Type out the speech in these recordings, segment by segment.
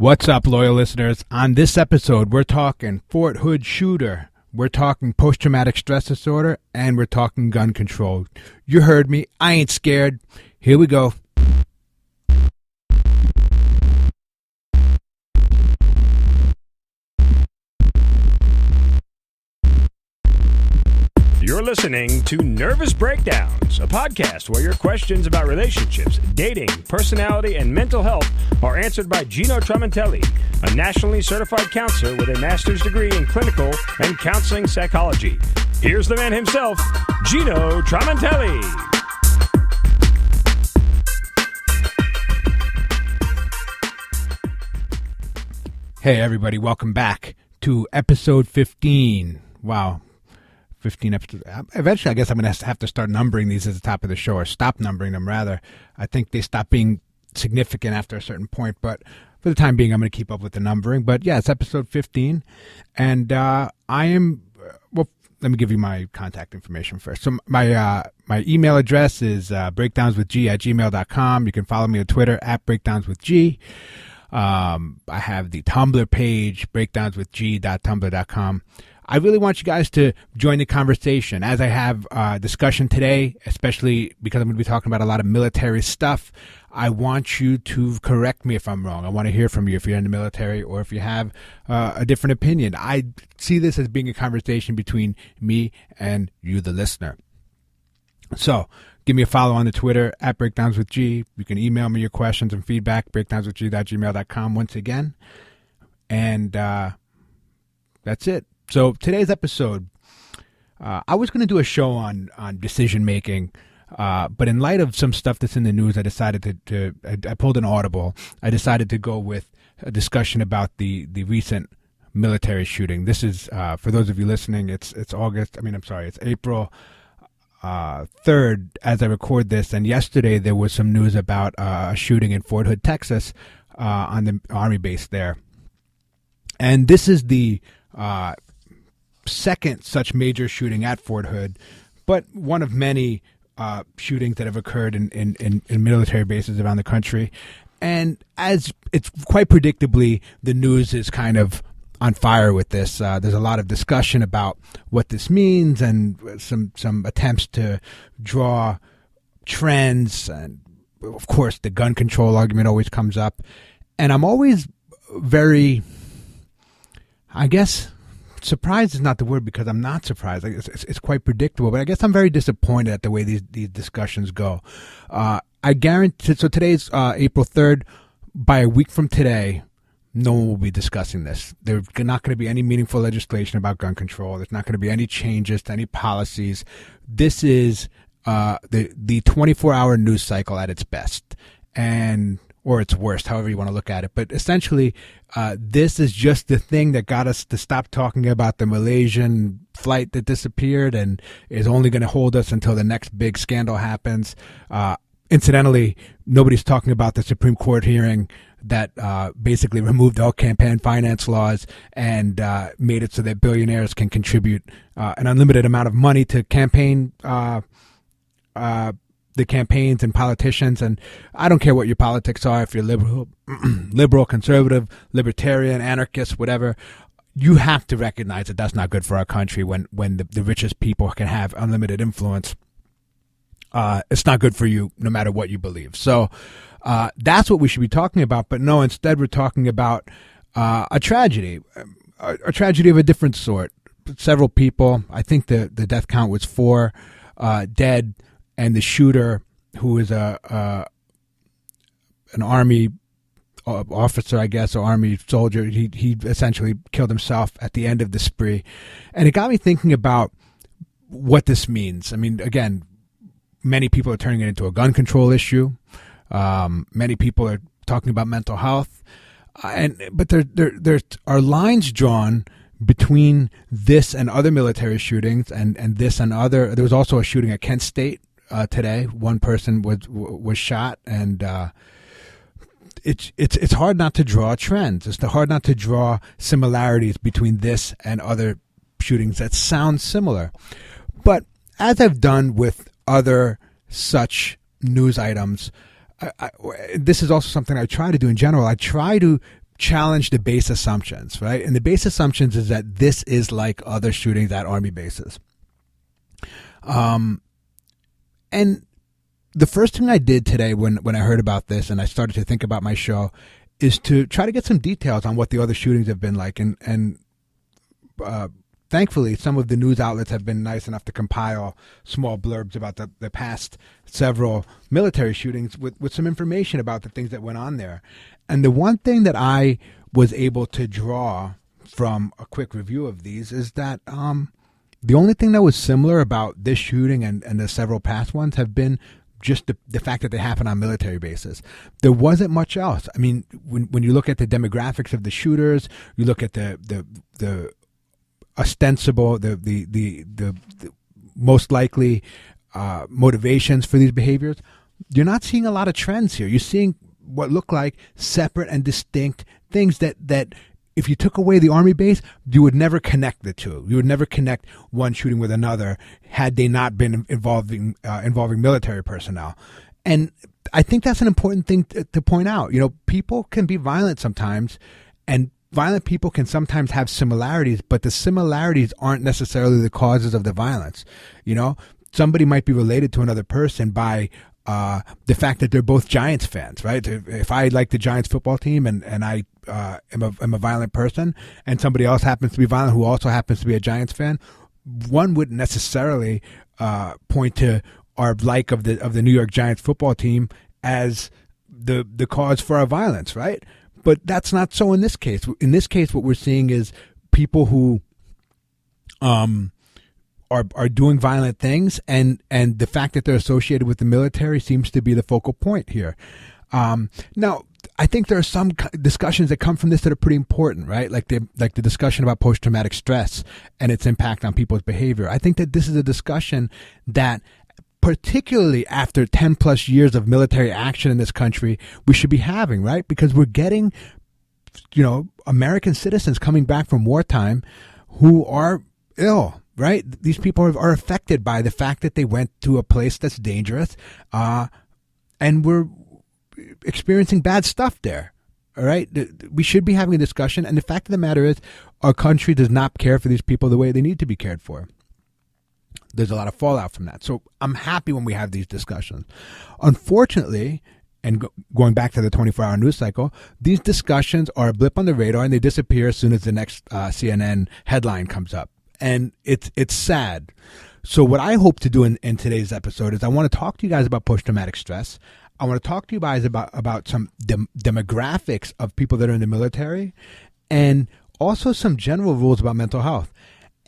What's up, loyal listeners? On this episode, we're talking Fort Hood shooter, we're talking post-traumatic stress disorder, and we're talking gun control. You heard me. I ain't scared. Here we go. You're listening to Nervous Breakdowns, a podcast where your questions about relationships, dating, personality, and mental health are answered by Zinno Tramantelli, a nationally certified counselor with a master's degree in clinical and counseling psychology. Here's the man himself, Zinno Tramantelli. Hey, everybody. Welcome back to episode 15. Wow. 15 episodes. Eventually, I guess I'm going to have to start numbering these at the top of the show, or stop numbering them, rather. I think they stop being significant after a certain point, but for the time being, I'm going to keep up with the numbering. But yeah, it's episode 15, and I am, well, let me give you my contact information first. So my email address is breakdownswithg@gmail.com. You can follow me on Twitter at breakdownswithg. I have the Tumblr page, breakdownswithg.tumblr.com. I really want you guys to join the conversation as I have discussion today, especially because I'm going to be talking about a lot of military stuff. I want you to correct me if I'm wrong. I want to hear from you if you're in the military or if you have a different opinion. I see this as being a conversation between me and you, the listener. So give me a follow on the Twitter at breakdownswithg. You can email me your questions and feedback, breakdownswithg@gmail.com once again. And that's it. So today's episode, I was going to do a show on decision making, but in light of some stuff that's in the news, I decided I pulled an audible. I decided to go with a discussion about the recent military shooting. This is, for those of you listening, it's April 3rd as I record this, and yesterday there was some news about a shooting in Fort Hood, Texas, on the Army base there. And this is the second such major shooting at Fort Hood, but one of many shootings that have occurred in military bases around the country. And as it's quite predictably, the news is kind of on fire with this. There's a lot of discussion about what this means and some attempts to draw trends. And of course, the gun control argument always comes up. And I'm always very, I guess, surprised is not the word, because I'm not surprised. It's quite predictable, but I guess I'm very disappointed at the way these discussions go. I guarantee. So today's April 3rd. By a week from today, no one will be discussing this. There's not going to be any meaningful legislation about gun control. There's not going to be any changes to any policies. This is the 24-hour news cycle at its best, or its worst, however you want to look at it. But essentially, this is just the thing that got us to stop talking about the Malaysian flight that disappeared and is only going to hold us until the next big scandal happens. Incidentally, nobody's talking about the Supreme Court hearing that basically removed all campaign finance laws and made it so that billionaires can contribute an unlimited amount of money to the campaigns and politicians. And I don't care what your politics are, if you're liberal, conservative, libertarian, anarchist, whatever, you have to recognize that that's not good for our country when the richest people can have unlimited influence. It's not good for you no matter what you believe. So that's what we should be talking about. But no, instead we're talking about a tragedy of a different sort. Several people, I think the death count was 4 dead. And the shooter, who is an Army officer, I guess, or Army soldier, he essentially killed himself at the end of the spree. And it got me thinking about what this means. I mean, again, many people are turning it into a gun control issue. Many people are talking about mental health. But there are lines drawn between this and other military shootings and this and other. There was also a shooting at Kent State today. One person was shot, and it's hard not to draw trends. It's hard not to draw similarities between this and other shootings that sound similar. But as I've done with other such news items, this is also something I try to do in general. I try to challenge the base assumptions, right? And the base assumptions is that this is like other shootings at Army bases. And the first thing I did today when I heard about this and I started to think about my show is to try to get some details on what the other shootings have been like. And thankfully, some of the news outlets have been nice enough to compile small blurbs about the past several military shootings with some information about the things that went on there. And the one thing that I was able to draw from a quick review of these is that the only thing that was similar about this shooting and the several past ones have been just the fact that they happen on military bases. There wasn't much else. I mean, when you look at the demographics of the shooters, you look at the ostensible, the most likely motivations for these behaviors, you're not seeing a lot of trends here. You're seeing what look like separate and distinct things that if you took away the Army base, you would never connect the two. You would never connect one shooting with another had they not been involving military personnel. And I think that's an important thing to point out. You know, people can be violent sometimes, and violent people can sometimes have similarities, but the similarities aren't necessarily the causes of the violence. You know, somebody might be related to another person by the fact that they're both Giants fans, right? If I like the Giants football team and I am a violent person, and somebody else happens to be violent who also happens to be a Giants fan, one wouldn't necessarily point to our like of the New York Giants football team as the cause for our violence, right? But that's not so in this case. In this case, what we're seeing is people who are doing violent things, and the fact that they're associated with the military seems to be the focal point here. Now, I think there are some discussions that come from this that are pretty important, right? Like the discussion about post-traumatic stress and its impact on people's behavior. I think that this is a discussion that, particularly after 10 plus years of military action in this country, we should be having, right? Because we're getting, you know, American citizens coming back from wartime who are ill, right? These people are affected by the fact that they went to a place that's dangerous, and we're experiencing bad stuff there. All right. We should be having a discussion. And the fact of the matter is, our country does not care for these people the way they need to be cared for. There's a lot of fallout from that. So I'm happy when we have these discussions. Unfortunately, and going back to the 24-hour news cycle, these discussions are a blip on the radar and they disappear as soon as the next CNN headline comes up. And it's sad. So what I hope to do in today's episode is I want to talk to you guys about post-traumatic stress. I want to talk to you guys about some demographics of people that are in the military, and also some general rules about mental health.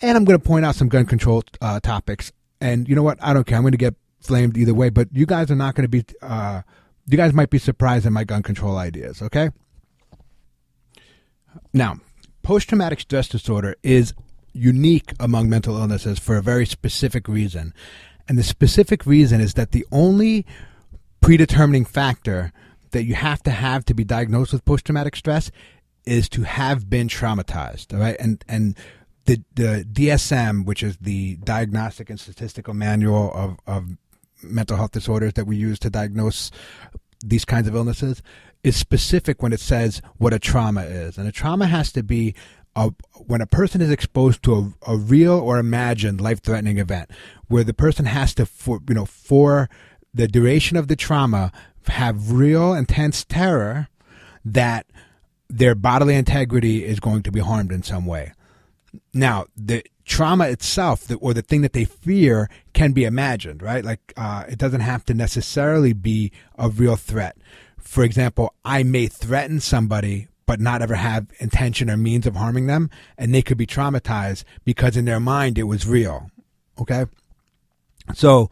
And I'm going to point out some gun control topics. And you know what? I don't care. I'm going to get flamed either way, but you guys are not going to be, you guys might be surprised at my gun control ideas, okay? Now, post-traumatic stress disorder is unique among mental illnesses for a very specific reason. And the specific reason is that the only predetermining factor that you have to be diagnosed with post-traumatic stress is to have been traumatized, all right? And the DSM, which is the Diagnostic and Statistical Manual of Mental Health Disorders that we use to diagnose these kinds of illnesses, is specific when it says what a trauma is. And a trauma has to be when a person is exposed to a real or imagined life-threatening event, where the person has to, for the duration of the trauma, have real intense terror that their bodily integrity is going to be harmed in some way. Now, the trauma itself, or the thing that they fear, can be imagined, right? Like, it doesn't have to necessarily be a real threat. For example, I may threaten somebody but not ever have intention or means of harming them, and they could be traumatized because in their mind it was real, okay? So,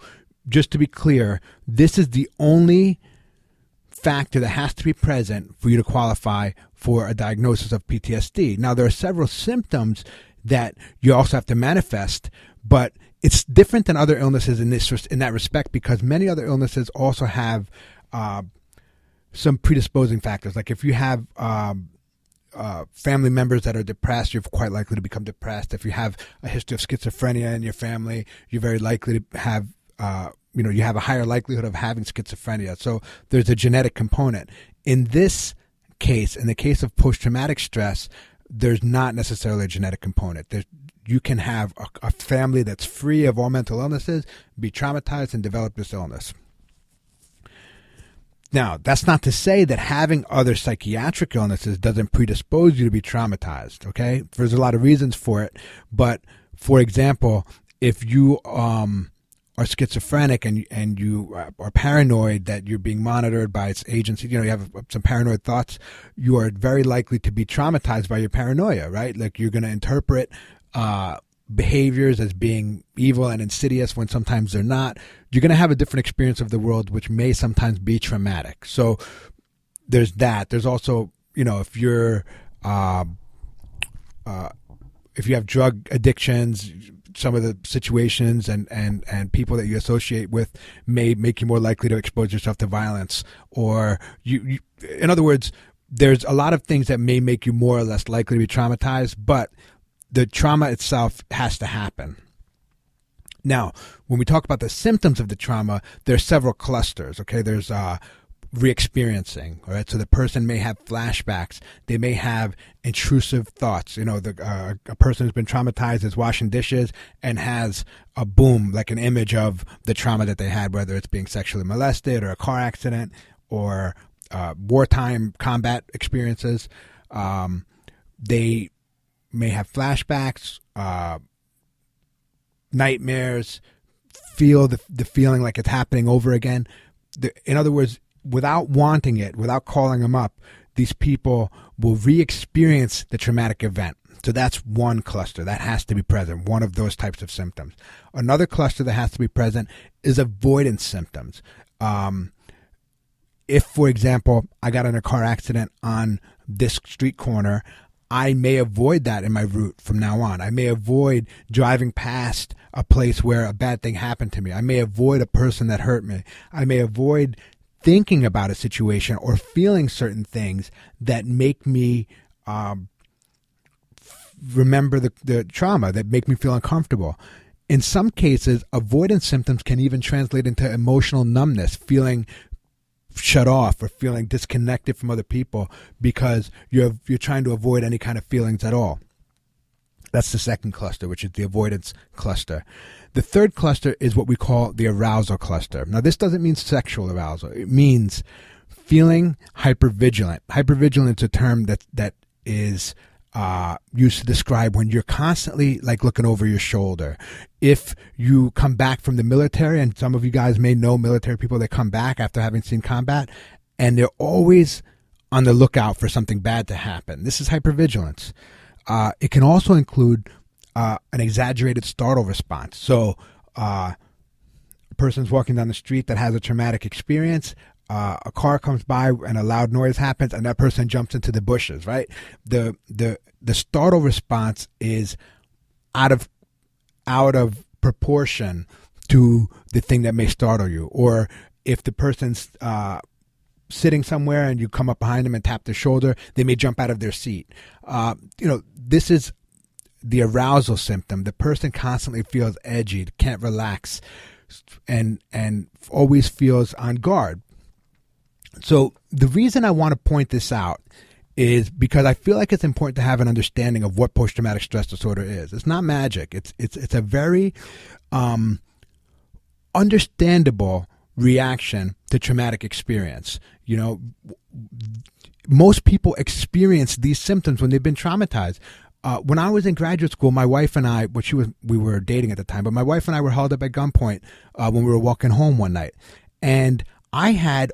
just to be clear, this is the only factor that has to be present for you to qualify for a diagnosis of PTSD. Now, there are several symptoms that you also have to manifest, but it's different than other illnesses in that respect, because many other illnesses also have some predisposing factors. Like if you have family members that are depressed, you're quite likely to become depressed. If you have a history of schizophrenia in your family, you're very likely to have you have a higher likelihood of having schizophrenia. So there's a genetic component. In this case, in the case of post-traumatic stress, there's not necessarily a genetic component. You can have a family that's free of all mental illnesses, be traumatized, and develop this illness. Now, that's not to say that having other psychiatric illnesses doesn't predispose you to be traumatized, okay? There's a lot of reasons for it. But, for example, if you are schizophrenic and you are paranoid that you're being monitored by its agency, you have some paranoid thoughts, you are very likely to be traumatized by your paranoia, right? Like, you're going to interpret behaviors as being evil and insidious when sometimes they're not. You're going to have a different experience of the world, which may sometimes be traumatic. So there's that. There's also, if you're if you have drug addictions, some of the situations and people that you associate with may make you more likely to expose yourself to violence. Or you in other words, there's a lot of things that may make you more or less likely to be traumatized, but the trauma itself has to happen. Now, when we talk about the symptoms of the trauma, there's several clusters, okay? There's re-experiencing, all right? So the person may have flashbacks. They may have intrusive thoughts. A person who's been traumatized is washing dishes and has a boom, like an image of the trauma that they had, whether it's being sexually molested or a car accident or wartime combat experiences. They may have flashbacks, nightmares, feel the feeling like it's happening over again. In other words, without wanting it, without calling them up, these people will re-experience the traumatic event. So that's one cluster that has to be present, one of those types of symptoms. Another cluster that has to be present is avoidance symptoms. If, for example, I got in a car accident on this street corner, I may avoid that in my route from now on. I may avoid driving past a place where a bad thing happened to me. I may avoid a person that hurt me. I may avoid thinking about a situation or feeling certain things that make me remember the trauma, that make me feel uncomfortable. In some cases, avoidance symptoms can even translate into emotional numbness, feeling shut off or feeling disconnected from other people because you're trying to avoid any kind of feelings at all. That's the second cluster, which is the avoidance cluster. The third cluster is what we call the arousal cluster. Now, this doesn't mean sexual arousal. It means feeling hypervigilant. Hypervigilant is a term that is used to describe when you're constantly like looking over your shoulder. If you come back from the military, and some of you guys may know military people that come back after having seen combat, and they're always on the lookout for something bad to happen. This is hypervigilance. It can also include an exaggerated startle response. So a person's walking down the street that has a traumatic experience. A car comes by and a loud noise happens, and that person jumps into the bushes. Right? The startle response is out of proportion to the thing that may startle you. Or if the person's sitting somewhere and you come up behind them and tap their shoulder, they may jump out of their seat. This is the arousal symptom. The person constantly feels edgy, can't relax, and always feels on guard. So the reason I want to point this out is because I feel like it's important to have an understanding of what post-traumatic stress disorder is. It's not magic. It's a very understandable reaction to traumatic experience. Most people experience these symptoms when they've been traumatized. When I was in graduate school, my wife and I, we were dating at the time, but my wife and I were held up at gunpoint when we were walking home one night. And I had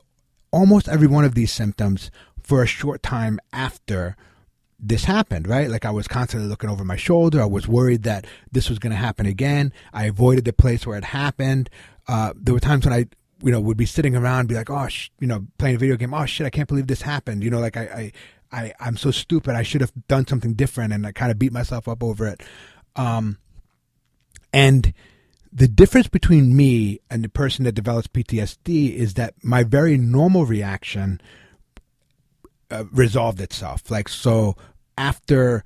almost every one of these symptoms for a short time after this happened, right? Like I was constantly looking over my shoulder. I was worried that this was going to happen again. I avoided the place where it happened. There were times when I, would be sitting around and be like, playing a video game. Oh shit, I can't believe this happened. I'm so stupid. I should have done something different. And I kind of beat myself up over it. And the difference between me and the person that develops PTSD is that my very normal reaction resolved itself. Like, so after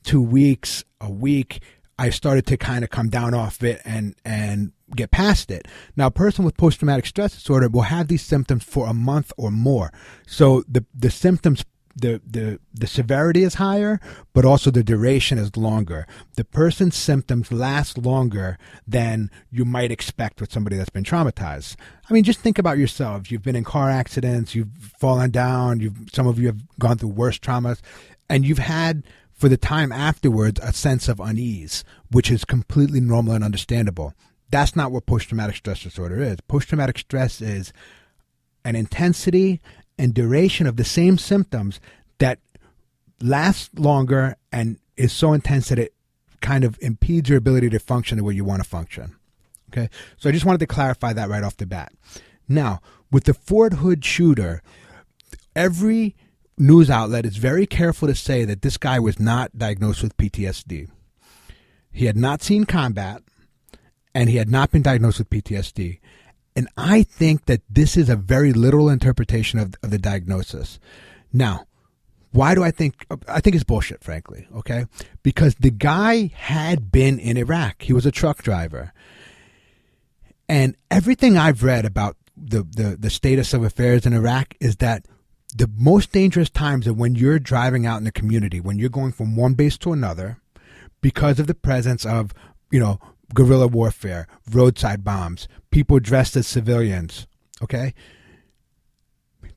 2 weeks, a week, I started to kind of come down off it and get past it. Now, a person with post-traumatic stress disorder will have these symptoms for a month or more. So the symptoms the severity is higher, but also the duration is longer. The person's symptoms last longer than you might expect with somebody that's been traumatized. I mean, just think about yourselves. You've been in car accidents, you've fallen down, some of you have gone through worse traumas, and you've had, for the time afterwards, a sense of unease, which is completely normal and understandable. That's not what post-traumatic stress disorder is. Post-traumatic stress is an intensity and duration of the same symptoms that lasts longer and is so intense that it kind of impedes your ability to function the way you want to function. Okay, so I just wanted to clarify that right off the bat. Now, with the Fort Hood shooter, every news outlet is very careful to say that this guy was not diagnosed with PTSD. He had not seen combat, and he had not been diagnosed with PTSD. And I think that this is a very literal interpretation of the diagnosis. Now, why do I think it's bullshit, frankly, okay? Because the guy had been in Iraq. He was a truck driver. And everything I've read about the status of affairs in Iraq is that the most dangerous times are when you're driving out in the community, when you're going from one base to another because of the presence of, guerrilla warfare, roadside bombs, people dressed as civilians, okay?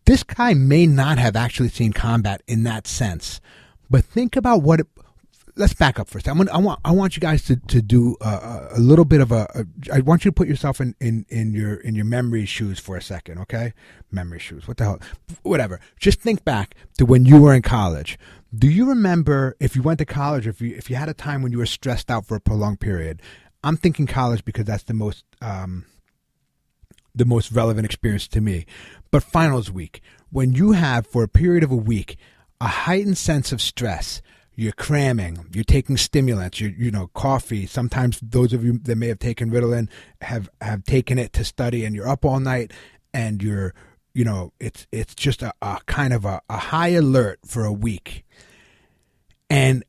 This guy may not have actually seen combat in that sense, but think about let's back up for a second. I want you guys to do a little bit of I want you to put yourself in your memory shoes for a second, okay? Memory shoes, what the hell? Whatever. Just think back to when you were in college. Do you remember if you went to college, or if you had a time when you were stressed out for a prolonged period? I'm thinking college because that's the most relevant experience to me. But finals week, when you have for a period of a week a heightened sense of stress, you're cramming, you're taking stimulants, coffee. Sometimes those of you that may have taken Ritalin have taken it to study, and you're up all night, and you're, it's just a kind of a high alert for a week. And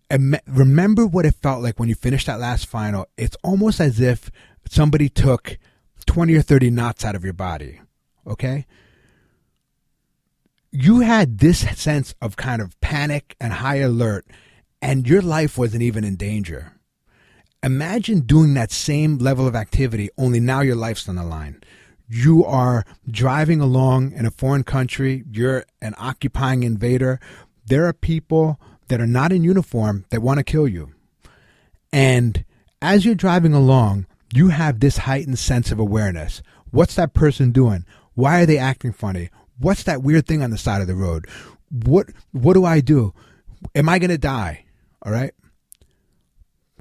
remember what it felt like when you finished that last final. It's almost as if somebody took 20 or 30 knots out of your body, okay? You had this sense of kind of panic and high alert, and your life wasn't even in danger. Imagine doing that same level of activity, only now your life's on the line. You are driving along in a foreign country. You're an occupying invader. There are people that are not in uniform that want to kill you. And as you're driving along, you have this heightened sense of awareness. What's that person doing? Why are they acting funny? What's that weird thing on the side of the road? What do I do? Am I going to die? All right.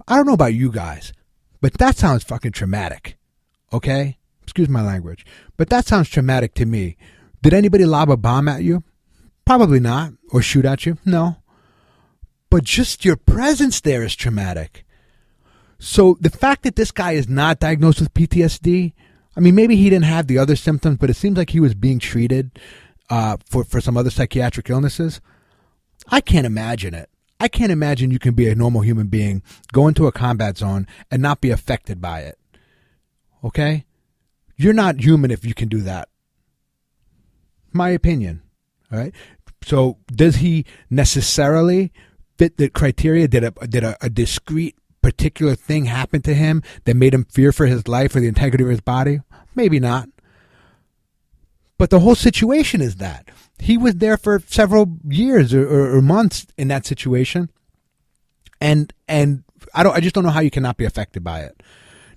I don't know about you guys, but that sounds fucking traumatic. Okay? Excuse my language. But that sounds traumatic to me. Did anybody lob a bomb at you? Probably not. Or shoot at you? No. But just your presence there is traumatic. So the fact that this guy is not diagnosed with PTSD, I mean, maybe he didn't have the other symptoms, but it seems like he was being treated for some other psychiatric illnesses. I can't imagine it. I can't imagine you can be a normal human being, go into a combat zone, and not be affected by it. Okay? You're not human if you can do that. My opinion. All right? So does he necessarily fit the criteria? Did a discrete particular thing happen to him that made him fear for his life or the integrity of his body? Maybe not. But the whole situation is that. He was there for several years or months in that situation. And I just don't know how you cannot be affected by it.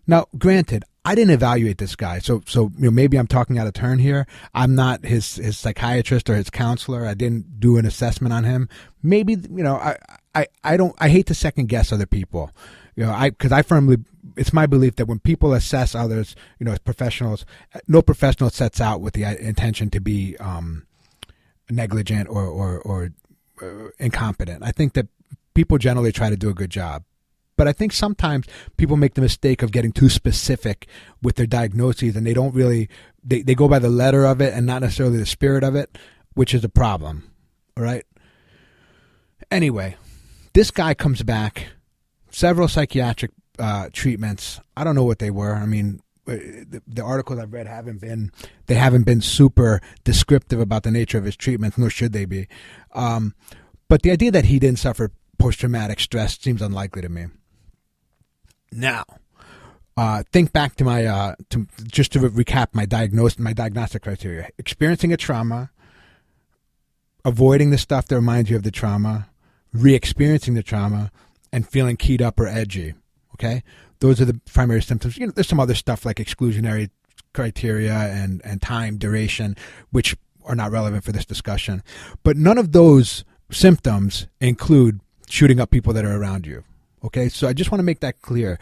Now, granted, I didn't evaluate this guy, so maybe I'm talking out of turn here. I'm not his psychiatrist or his counselor. I didn't do an assessment on him. Maybe I hate to second guess other people, because it's my belief that when people assess others, as professionals, no professional sets out with the intention to be negligent or incompetent. I think that people generally try to do a good job. But I think sometimes people make the mistake of getting too specific with their diagnoses, and they don't really, they go by the letter of it and not necessarily the spirit of it, which is a problem. All right. Anyway, this guy comes back, several psychiatric treatments. I don't know what they were. I mean, the articles I've read haven't been super descriptive about the nature of his treatments, nor should they be. But the idea that he didn't suffer post-traumatic stress seems unlikely to me. Now, think back to my just to recap my diagnostic criteria: experiencing a trauma, avoiding the stuff that reminds you of the trauma, re-experiencing the trauma, and feeling keyed up or edgy. Okay, those are the primary symptoms. There's some other stuff like exclusionary criteria and time duration, which are not relevant for this discussion. But none of those symptoms include shooting up people that are around you. Okay, so I just want to make that clear.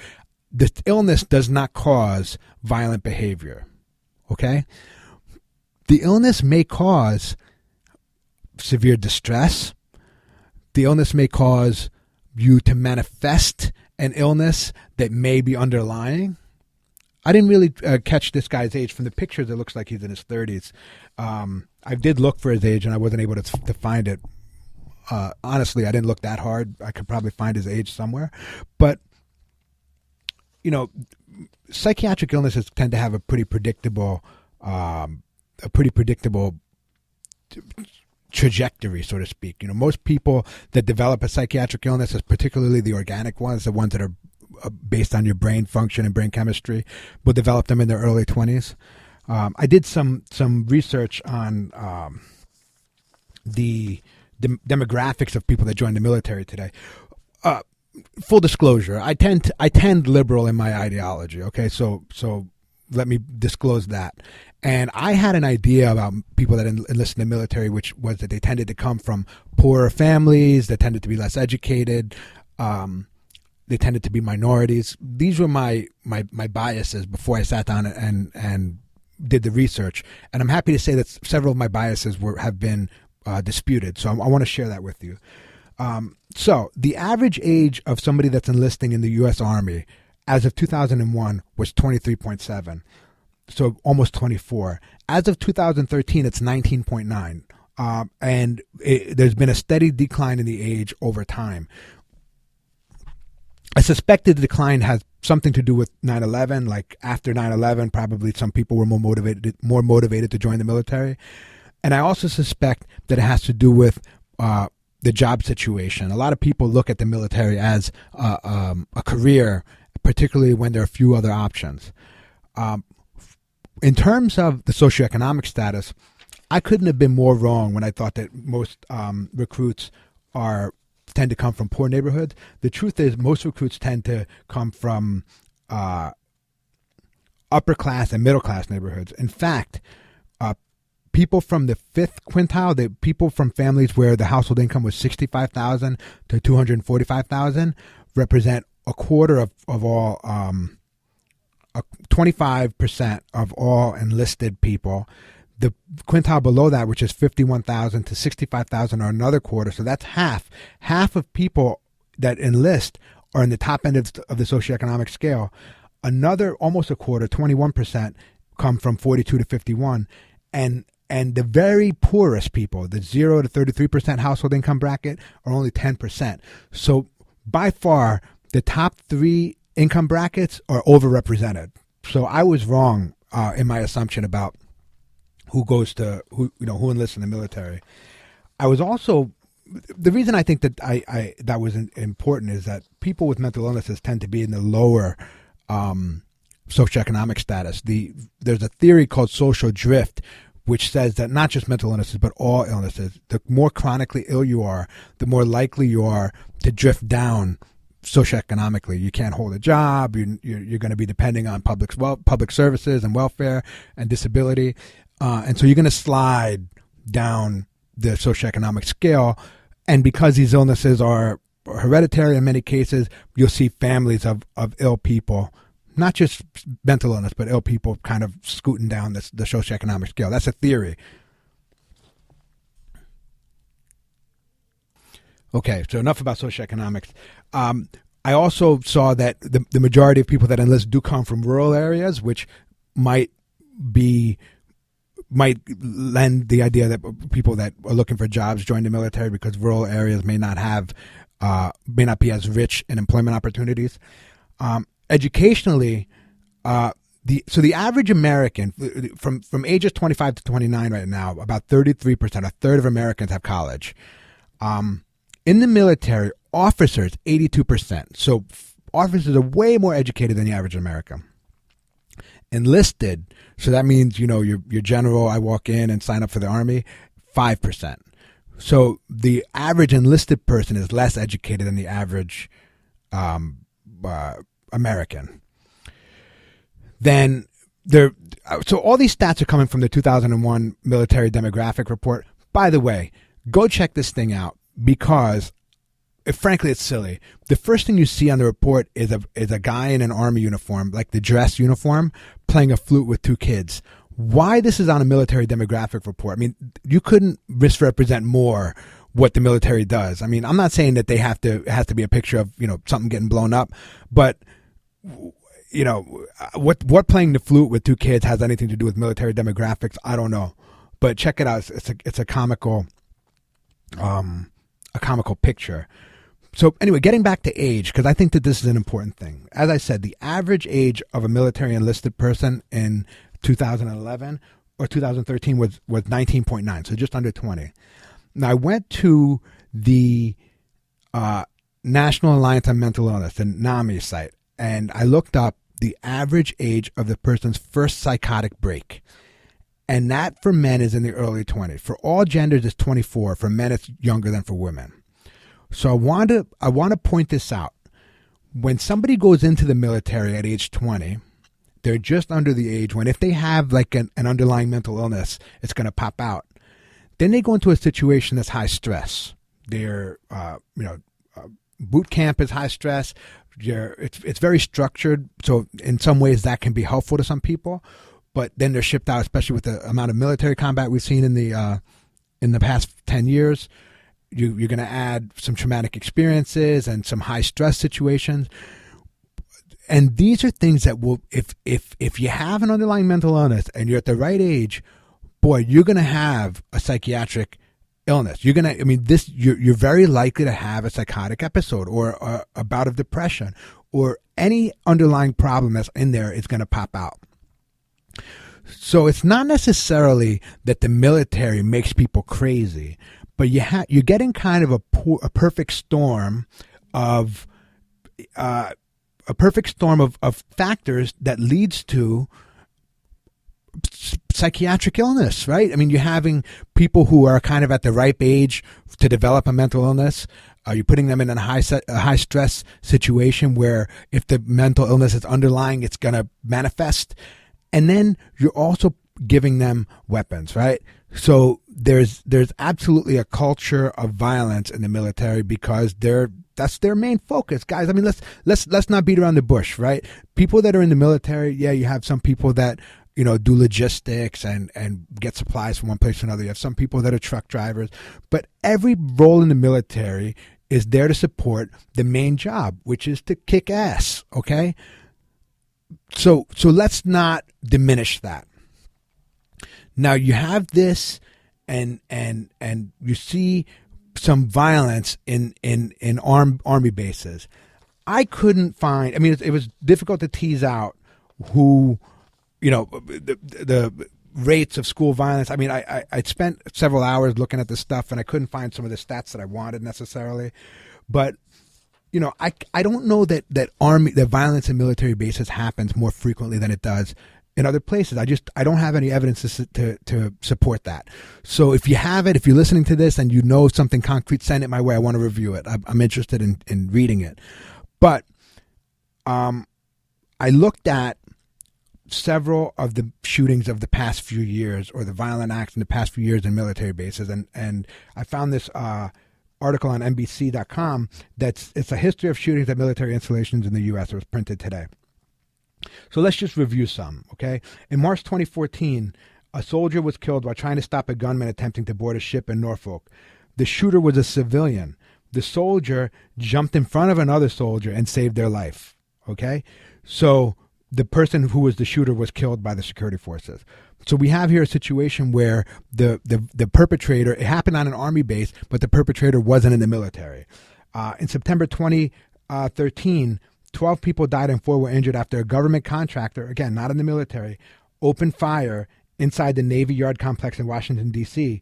This illness does not cause violent behavior. Okay, the illness may cause severe distress. The illness may cause you to manifest an illness that may be underlying. I didn't really catch this guy's age. From the pictures, it looks like he's in his 30s. I did look for his age, and I wasn't able to find it. Honestly, I didn't look that hard. I could probably find his age somewhere. But, psychiatric illnesses tend to have a pretty predictable trajectory, so to speak. Most people that develop a psychiatric illness, particularly the organic ones, the ones that are based on your brain function and brain chemistry, will develop them in their early 20s. I did some research on the demographics of people that join the military today. Full disclosure, I tend liberal in my ideology. Okay, so let me disclose that. And I had an idea about people that enlist in the military, which was that they tended to come from poorer families, that tended to be less educated, they tended to be minorities. These were my biases before I sat down and did the research. And I'm happy to say that several of my biases have been disputed. So I want to share that with you. So the average age of somebody that's enlisting in the U.S. Army as of 2001 was 23.7. So almost 24. As of 2013, it's 19.9. And there's been a steady decline in the age over time. I suspected the decline has something to do with 9/11. Like after 9/11, probably some people were more motivated to join the military. And I also suspect that it has to do with the job situation. A lot of people look at the military as a career, particularly when there are few other options. In terms of the socioeconomic status, I couldn't have been more wrong when I thought that most recruits tend to come from poor neighborhoods. The truth is most recruits tend to come from upper class and middle class neighborhoods. In fact, people from the fifth quintile, the people from families where the household income was $65,000 to $245,000, represent a quarter of all, 25% of all enlisted people. The quintile below that, which is 51,000 to 65,000, are another quarter. So that's half. Half of people that enlist are in the top end of the socioeconomic scale. Another, almost a quarter, 21%, come from 42 to 51. And the very poorest people, the 0 to 33% household income bracket, are only 10%. So by far, the top three income brackets are overrepresented. So I was wrong in my assumption about who enlists in the military. I was also, the reason I think that that was important is that people with mental illnesses tend to be in the lower socioeconomic status. There's a theory called social drift, which says that not just mental illnesses, but all illnesses, the more chronically ill you are, the more likely you are to drift down socioeconomically. You can't hold a job. You're going to be depending on public services and welfare and disability. And so you're going to slide down the socioeconomic scale. And because these illnesses are hereditary in many cases, you'll see families of ill people, not just mental illness, but ill people kind of scooting down the socioeconomic scale. That's a theory. Okay, so enough about socioeconomics. I also saw that the majority of people that enlist do come from rural areas, which might lend the idea that people that are looking for jobs join the military because rural areas may not be as rich in employment opportunities. Educationally, the average American from ages 25 to 29 right now, about 33%, a third of Americans have college. In the military, officers, 82%. So officers are way more educated than the average American. Enlisted, so that means, your general, I walk in and sign up for the Army, 5%. So the average enlisted person is less educated than the average American. Then so all these stats are coming from the 2001 military demographic report. By the way, go check this thing out because, frankly, it's silly. The first thing you see on the report is a guy in an Army uniform, like the dress uniform, playing a flute with two kids. Why this is on a military demographic report? I mean, you couldn't misrepresent more what the military does. I mean, I'm not saying that it has to be a picture of, something getting blown up, but what playing the flute with two kids has anything to do with military demographics, I don't know. But check it out. It's a comical picture. So anyway, getting back to age, because I think that this is an important thing. As I said, the average age of a military enlisted person in 2011 or 2013 was 19.9, so just under 20. Now, I went to the National Alliance on Mental Illness, the NAMI site, and I looked up the average age of the person's first psychotic break. And that for men is in the early 20s. For all genders, it's 24. For men, it's younger than for women. So I want to point this out. When somebody goes into the military at age 20, they're just under the age when, if they have like an underlying mental illness, it's going to pop out. Then they go into a situation that's high stress. They're, boot camp is high stress. It's very structured. So in some ways that can be helpful to some people. But then they're shipped out, especially with the amount of military combat we've seen in the past 10 years. You're going to add some traumatic experiences and some high stress situations. And these are things that will, if you have an underlying mental illness and you're at the right age, boy, you're going to have a psychiatric illness. You're very likely to have a psychotic episode or a bout of depression, or any underlying problem that's in there is going to pop out. So it's not necessarily that the military makes people crazy, but you're getting kind of a perfect storm of factors that leads to psychiatric illness, right? I mean, you're having people who are kind of at the ripe age to develop a mental illness. You're putting them in a high stress situation where if the mental illness is underlying, it's going to manifest. And then you're also giving them weapons, right? So there's absolutely a culture of violence in the military because that's their main focus, guys. I mean, let's not beat around the bush, right? People that are in the military, yeah, you have some people that do logistics and get supplies from one place to another. You have some people that are truck drivers, but every role in the military is there to support the main job, which is to kick ass. Okay. So let's not diminish that. Now you have this and you see some violence in army bases. I couldn't find, I mean, it was difficult to tease out who, the rates of school violence. I mean, I spent several hours looking at this stuff and I couldn't find some of the stats that I wanted necessarily. But, I don't know that violence in military bases happens more frequently than it does in other places. I don't have any evidence to support that. So if you have it, if you're listening to this and you know something concrete, send it my way. I want to review it. I'm interested in reading it. But I looked at several of the shootings of the past few years, or the violent acts in the past few years in military bases, and I found this article on NBC.com it's a history of shootings at military installations in the U.S. It was printed today. So let's just review some, okay? In March 2014, a soldier was killed while trying to stop a gunman attempting to board a ship in Norfolk. The shooter was a civilian. The soldier jumped in front of another soldier and saved their life, okay? So the person who was the shooter was killed by the security forces. So we have here a situation where the perpetrator, it happened on an army base, but the perpetrator wasn't in the military. In September 2013, 12 people died and 4 were injured after a government contractor, again, not in the military, opened fire inside the Navy Yard complex in Washington, D.C.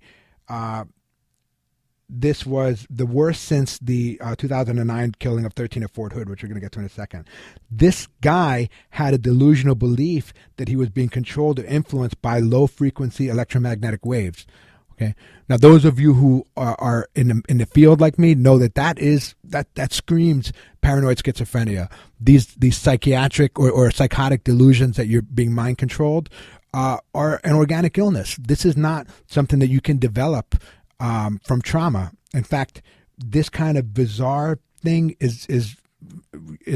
This was the worst since the 2009 killing of 13 at Fort Hood, which we're going to get to in a second. This guy had a delusional belief that he was being controlled or influenced by low-frequency electromagnetic waves. Okay. Now, those of you who are in the field like me know that screams paranoid schizophrenia. These psychiatric or psychotic delusions that you're being mind controlled are an organic illness. This is not something that you can develop from trauma. In fact, this kind of bizarre thing is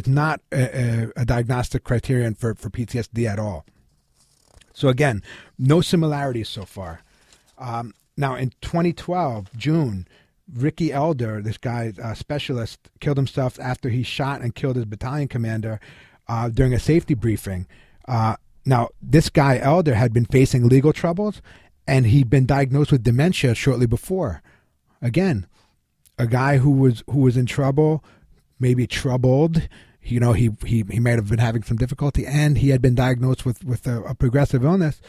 not a diagnostic criterion for PTSD at all. So again, no similarities so far. Now, in 2012, June, Ricky Elder, this guy, specialist, killed himself after he shot and killed his battalion commander during a safety briefing. Now, this guy, Elder, had been facing legal troubles, and he'd been diagnosed with dementia shortly before. Again, a guy who was in trouble, maybe troubled. He might have been having some difficulty, and he had been diagnosed with a progressive illness.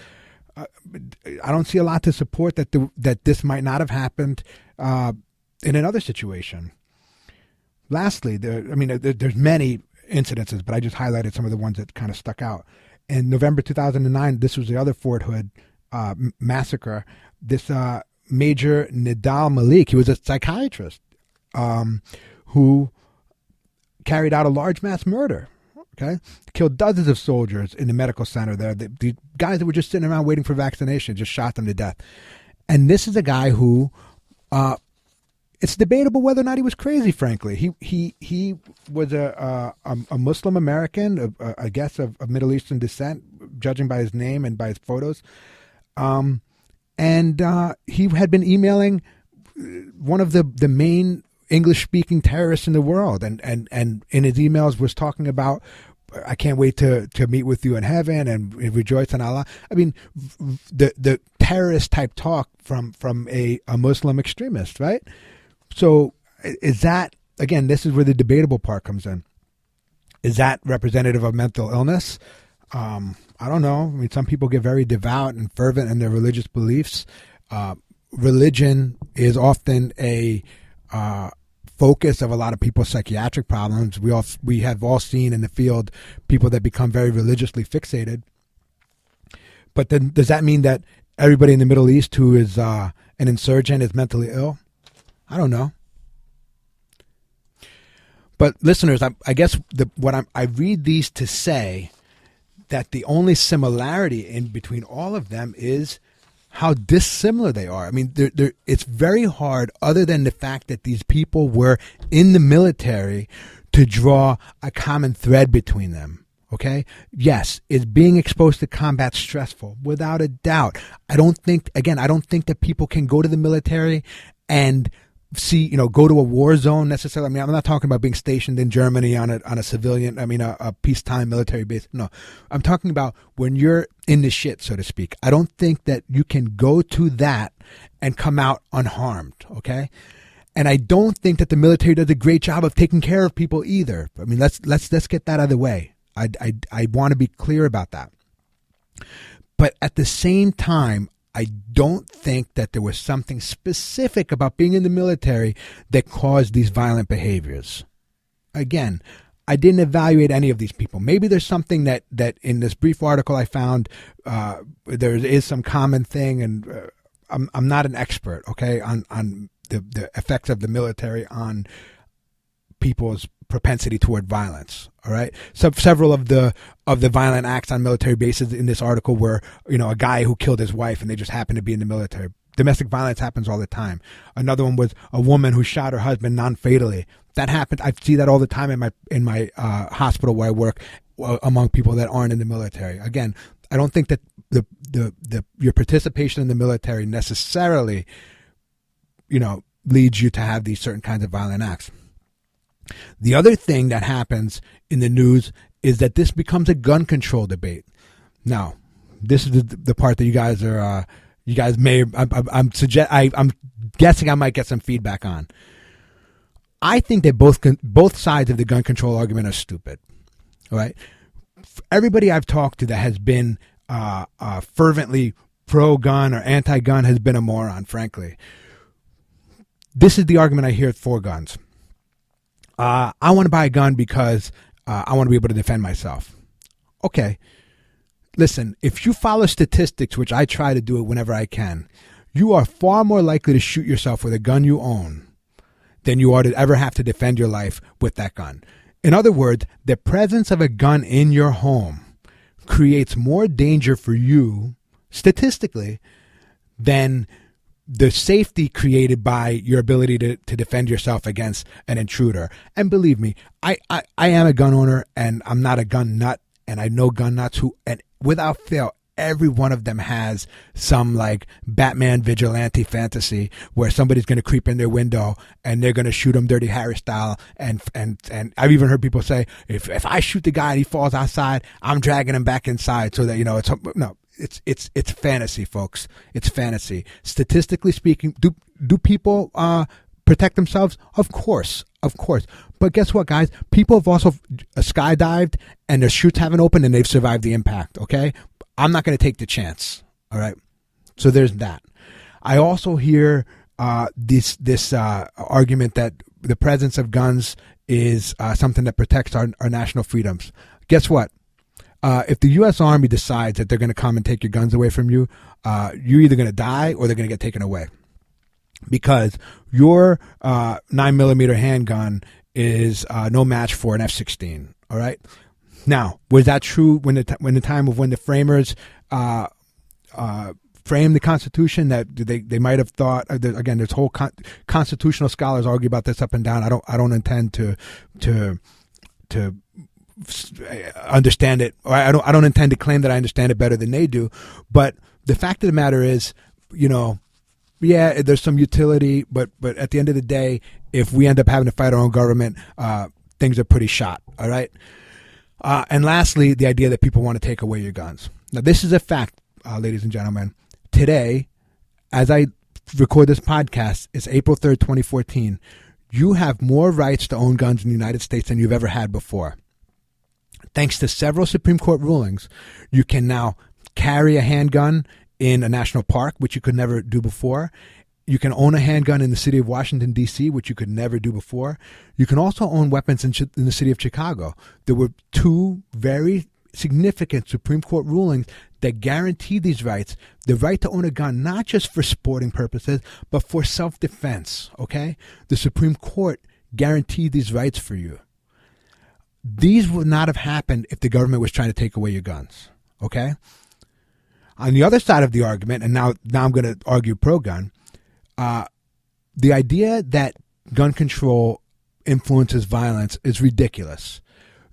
I don't see a lot to support that this might not have happened in another situation. Lastly, there's many incidences, but I just highlighted some of the ones that kind of stuck out. In November 2009, this was the other Fort Hood massacre. This Major Nidal Malik, he was a psychiatrist who carried out a large mass murder. Okay, killed dozens of soldiers in the medical center there. The guys that were just sitting around waiting for vaccination just shot them to death. And this is a guy who, it's debatable whether or not he was crazy. Frankly, he was a Muslim American, I guess of Middle Eastern descent, judging by his name and by his photos. And he had been emailing one of the main English-speaking terrorists in the world, and in his emails was talking about, I can't wait to meet with you in heaven and rejoice in Allah. I mean, the terrorist type talk from a Muslim extremist, right? So is that, again, this is where the debatable part comes in. Is that representative of mental illness? I don't know. I mean, some people get very devout and fervent in their religious beliefs. Religion is often a focus of a lot of people's psychiatric problems. We have all seen in the field people that become very religiously fixated. But then, does that mean that everybody in the Middle East who is an insurgent is mentally ill? I don't know. But listeners, I guess I read these to say that the only similarity in between all of them is how dissimilar they are. I mean, it's very hard, other than the fact that these people were in the military, to draw a common thread between them. Okay? Yes, is being exposed to combat stressful? Without a doubt. I don't think that people can go to the military and go to a war zone necessarily. I mean, I'm not talking about being stationed in Germany on a civilian, a peacetime military base. No, I'm talking about when you're in the shit, so to speak. I don't think that you can go to that and come out unharmed. Okay. And I don't think that the military does a great job of taking care of people either. I mean, let's get that out of the way. I want to be clear about that. But at the same time, I don't think that there was something specific about being in the military that caused these violent behaviors. Again, I didn't evaluate any of these people. Maybe there's something that in this brief article I found, there is some common thing, and I'm not an expert, okay, on the effects of the military on people's propensity toward violence. All right. So several of the violent acts on military bases in this article were, a guy who killed his wife and they just happened to be in the military. Domestic violence happens all the time. Another one was a woman who shot her husband non-fatally. That happened. I see that all the time in my hospital where I work among people that aren't in the military. Again, I don't think that your participation in the military necessarily, leads you to have these certain kinds of violent acts. The other thing that happens in the news is that this becomes a gun control debate. Now, this is the part that you guys are. You guys may. I'm guessing I might get some feedback on. I think that both sides of the gun control argument are stupid. All right. Everybody I've talked to that has been fervently pro-gun or anti-gun has been a moron, frankly. This is the argument I hear for guns. I want to buy a gun because I want to be able to defend myself. Okay. Listen, if you follow statistics, which I try to do it whenever I can, you are far more likely to shoot yourself with a gun you own than you are to ever have to defend your life with that gun. In other words, the presence of a gun in your home creates more danger for you, statistically, than the safety created by your ability to defend yourself against an intruder. And believe me, I am a gun owner, and I'm not a gun nut, and I know gun nuts who, and without fail, every one of them has some like Batman vigilante fantasy where somebody's going to creep in their window and they're going to shoot him Dirty Harry style. And I've even heard people say, if I shoot the guy and he falls outside, I'm dragging him back inside so that, you know, it's fantasy, folks. It's fantasy. Statistically speaking, do people protect themselves? Of course. But guess what, guys? People have also skydived and their chutes haven't opened and they've survived the impact, okay? I'm not going to take the chance, all right? So there's that. I also hear this argument that the presence of guns is something that protects our national freedoms. Guess what? If the U.S. Army decides that they're going to come and take your guns away from you, you're either going to die or they're going to get taken away. Because your 9mm handgun is no match for an F-16, all right? Now, was that true when the framers framed the Constitution? That they might have thought. Again, there's whole constitutional scholars argue about this up and down. I don't intend to understand it, or I don't intend to claim that I understand it better than they do. But the fact of the matter is, you know, yeah, there's some utility, but at the end of the day, if we end up having to fight our own government, things are pretty shot. All right. And lastly, the idea that people want to take away your guns. Now, this is a fact, ladies and gentlemen. Today, as I record this podcast, it's April 3rd, 2014. You have more rights to own guns in the United States than you've ever had before. Thanks to several Supreme Court rulings, you can now carry a handgun in a national park, which you could never do before. You can own a handgun in the city of Washington, D.C., which you could never do before. You can also own weapons in the city of Chicago. There were two very significant Supreme Court rulings that guarantee these rights, the right to own a gun, not just for sporting purposes, but for self-defense, okay? The Supreme Court guaranteed these rights for you. These would not have happened if the government was trying to take away your guns, okay? On the other side of the argument, and now I'm going to argue pro-gun, the idea that gun control influences violence is ridiculous.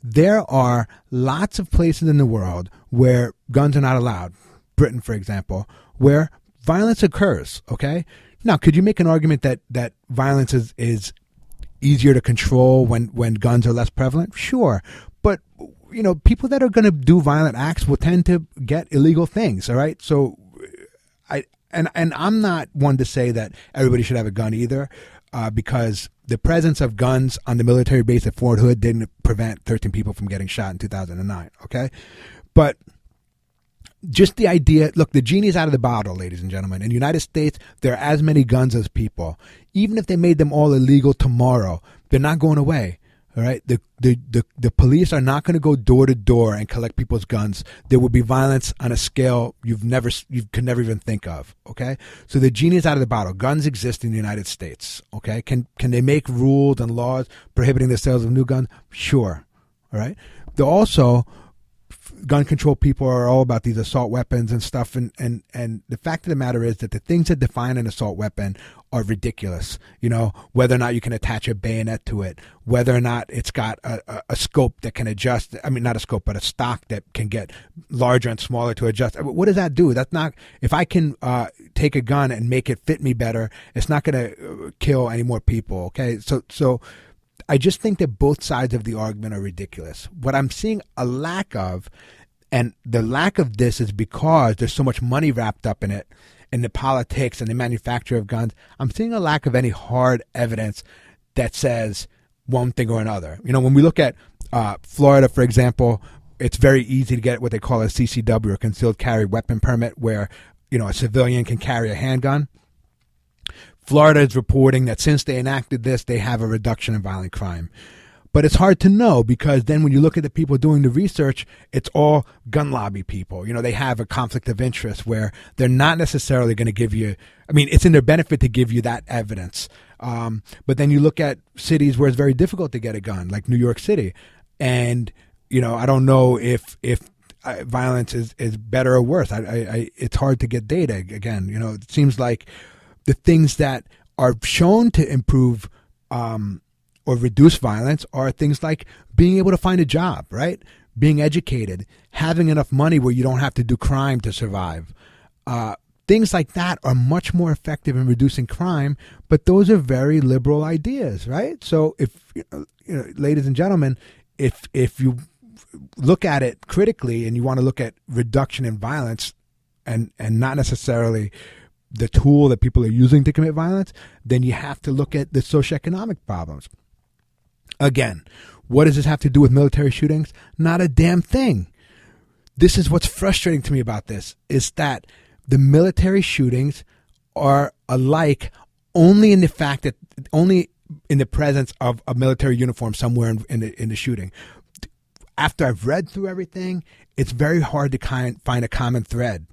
There are lots of places in the world where guns are not allowed. Britain, for example, where violence occurs, okay? Now, could you make an argument that violence is easier to control when guns are less prevalent? Sure. But, you know, people that are going to do violent acts will tend to get illegal things, all right? So And I'm not one to say that everybody should have a gun either, because the presence of guns on the military base at Fort Hood didn't prevent 13 people from getting shot in 2009, okay? But just the idea, look, the genie's out of the bottle, ladies and gentlemen. In the United States, there are as many guns as people. Even if they made them all illegal tomorrow, they're not going away. All right, the police are not going to go door to door and collect people's guns. There will be violence on a scale you could never even think of. Okay, so the genie is out of the bottle. Guns exist in the United States. Okay, can they make rules and laws prohibiting the sales of new guns? Sure. All right. They're also gun control people are all about these assault weapons and stuff, and the fact of the matter is that the things that define an assault weapon are ridiculous. You know, whether or not you can attach a bayonet to it, whether or not it's got a scope that can adjust. I mean, not a scope, but a stock that can get larger and smaller to adjust. What does that do? That's not, if I can take a gun and make it fit me better, it's not going to kill any more people. Okay, so I just think that both sides of the argument are ridiculous. What I'm seeing a lack of, and the lack of this is because there's so much money wrapped up in it, in the politics and the manufacture of guns, I'm seeing a lack of any hard evidence that says one thing or another. You know, when we look at Florida, for example, it's very easy to get what they call a CCW, or concealed carry weapon permit, where a civilian can carry a handgun. Florida is reporting that since they enacted this, they have a reduction in violent crime. But it's hard to know, because then when you look at the people doing the research, it's all gun lobby people. They have a conflict of interest where they're not necessarily going to give you, it's in their benefit to give you that evidence. But then you look at cities where it's very difficult to get a gun, like New York City. And, I don't know if violence is better or worse. It's hard to get data. Again, it seems like the things that are shown to improve or reduce violence are things like being able to find a job, right? Being educated, having enough money where you don't have to do crime to survive. Things like that are much more effective in reducing crime, but those are very liberal ideas, right? So if, ladies and gentlemen, if you look at it critically and you want to look at reduction in violence and not necessarily the tool that people are using to commit violence, then you have to look at the socioeconomic problems. Again, what does this have to do with military shootings? Not a damn thing. This is what's frustrating to me about this, is that the military shootings are alike only in the fact that only in the presence of a military uniform somewhere in the shooting. After I've read through everything, it's very hard to find a common thread.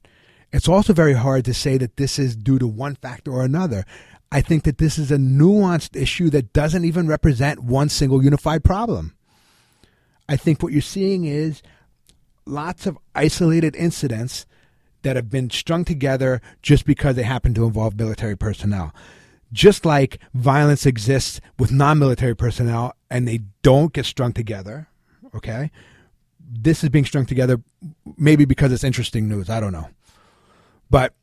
It's also very hard to say that this is due to one factor or another. I think that this is a nuanced issue that doesn't even represent one single unified problem. I think what you're seeing is lots of isolated incidents that have been strung together just because they happen to involve military personnel. Just like violence exists with non-military personnel and they don't get strung together, okay? This is being strung together maybe because it's interesting news. I don't know. But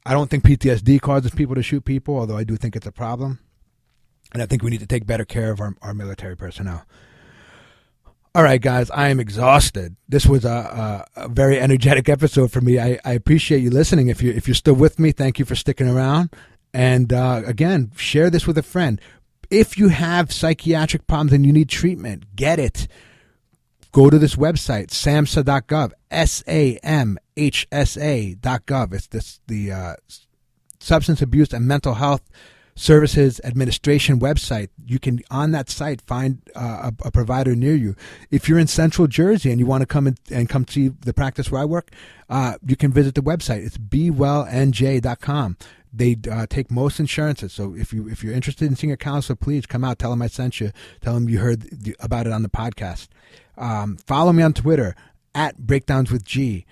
I don't think PTSD causes people to shoot people, although I do think it's a problem. And I think we need to take better care of our military personnel. All right, guys, I am exhausted. This was a very energetic episode for me. I appreciate you listening. If you're still with me, thank you for sticking around. And again, share this with a friend. If you have psychiatric problems and you need treatment, get it. Go to this website, samhsa.gov, samhsa.gov. It's the Substance Abuse and Mental Health Services Administration website. You can, on that site, find a provider near you. If you're in Central Jersey and you want to come and come see the practice where I work, you can visit the website. It's bewellnj.com. They take most insurances. So if you're interested in seeing a counselor, please come out. Tell them I sent you. Tell them you heard about it on the podcast. Follow me on Twitter @BreakdownsWithG.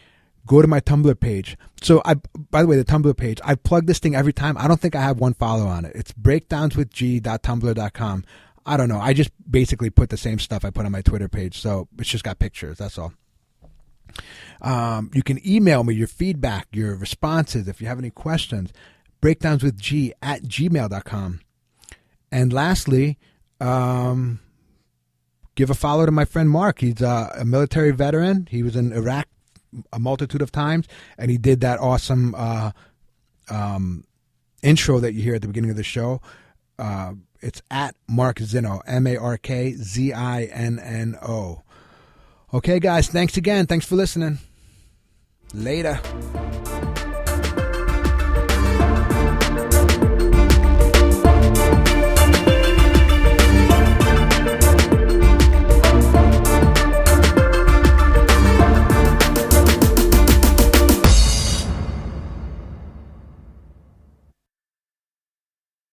Go to my Tumblr page. So, by the way, the Tumblr page, I plug this thing every time. I don't think I have one follow on it. It's breakdownswithg.tumblr.com. I don't know. I just basically put the same stuff I put on my Twitter page. So it's just got pictures. That's all. You can email me your feedback, your responses, if you have any questions. breakdownswithg@gmail.com. And lastly, give a follow to my friend Mark. He's a military veteran. He was in Iraq a multitude of times, and he did that awesome intro that you hear at the beginning of the show. It's @Mark Zinno, MarkZinno. Okay, guys, thanks again. Thanks for listening. Later.